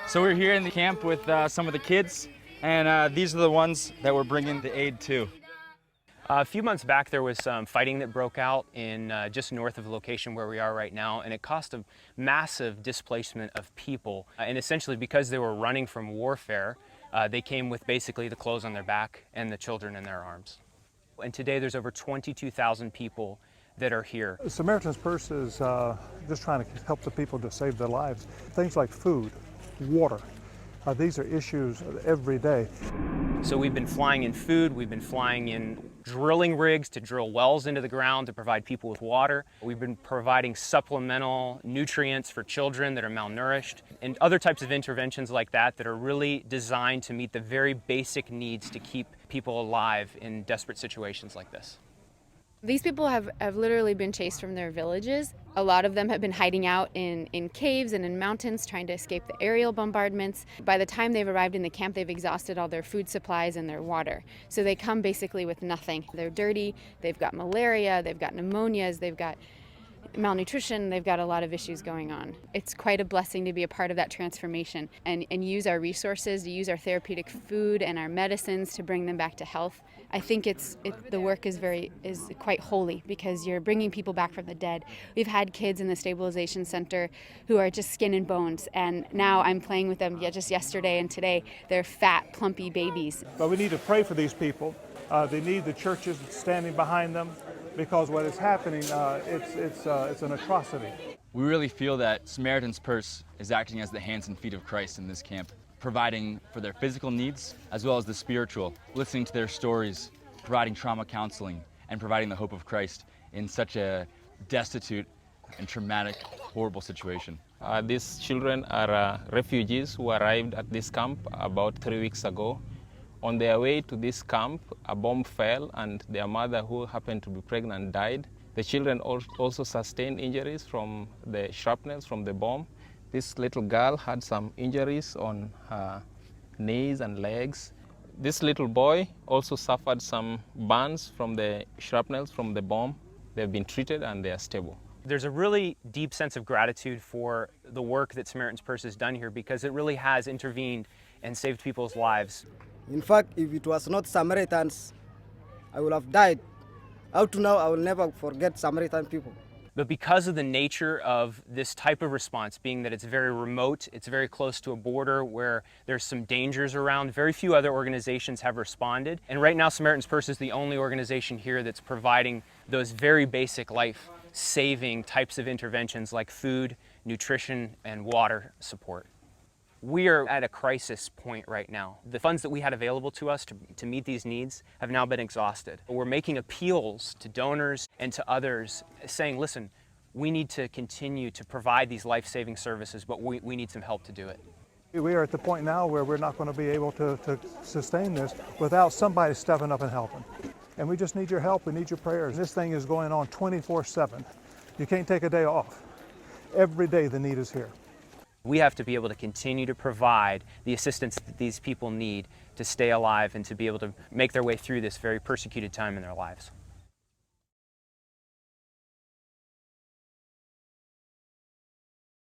So we're here in the camp with some of the kids, and these are the ones that we're bringing the aid to. A few months back, there was some fighting that broke out in just north of the location where we are right now, and it caused a massive displacement of people. And essentially, because they were running from warfare, they came with basically the clothes on their back and the children in their arms. And today, there's over 22,000 people that are here. Samaritan's Purse is just trying to help the people to save their lives. Things like food, water. These are issues every day. So we've been flying in food, we've been flying in drilling rigs to drill wells into the ground to provide people with water. We've been providing supplemental nutrients for children that are malnourished, and other types of interventions like that that are really designed to meet the very basic needs to keep people alive in desperate situations like this. These people have literally been chased from their villages. A lot of them have been hiding out in caves and in mountains trying to escape the aerial bombardments. By the time they've arrived in the camp, they've exhausted all their food supplies and their water. So they come basically with nothing. They're dirty, they've got malaria, they've got pneumonias, they've got malnutrition, they've got a lot of issues going on. It's quite a blessing to be a part of that transformation and use our resources, to use our therapeutic food and our medicines to bring them back to health. I think the work is quite holy because you're bringing people back from the dead. We've had kids in the stabilization center who are just skin and bones, and now I'm playing with them just yesterday and today. They're fat, plumpy babies. But we need to pray for these people. They need the churches standing behind them, because what is happening, it's an atrocity. We really feel that Samaritan's Purse is acting as the hands and feet of Christ in this camp, providing for their physical needs as well as the spiritual, listening to their stories, providing trauma counseling, and providing the hope of Christ in such a destitute and traumatic, horrible situation. These children are refugees who arrived at this camp about 3 weeks ago. On their way to this camp, a bomb fell and their mother, who happened to be pregnant, died. The children also sustained injuries from the shrapnels from the bomb. This little girl had some injuries on her knees and legs. This little boy also suffered some burns from the shrapnels from the bomb. They've been treated and they are stable. There's a really deep sense of gratitude for the work that Samaritan's Purse has done here because it really has intervened and saved people's lives. In fact, if it was not Samaritans, I would have died. Up to now, I will never forget Samaritan people. But because of the nature of this type of response, being that it's very remote, it's very close to a border where there's some dangers around, very few other organizations have responded. And right now, Samaritan's Purse is the only organization here that's providing those very basic life-saving types of interventions like food, nutrition, and water support. We are at a crisis point right now. The funds that we had available to us to meet these needs have now been exhausted. We're making appeals to donors and to others saying, listen, we need to continue to provide these life-saving services, but we need some help to do it. We are at the point now where we're not going to be able to sustain this without somebody stepping up and helping. And we just need your help, we need your prayers. This thing is going on 24/7. You can't take a day off. Every day the need is here. We have to be able to continue to provide the assistance that these people need to stay alive and to be able to make their way through this very persecuted time in their lives.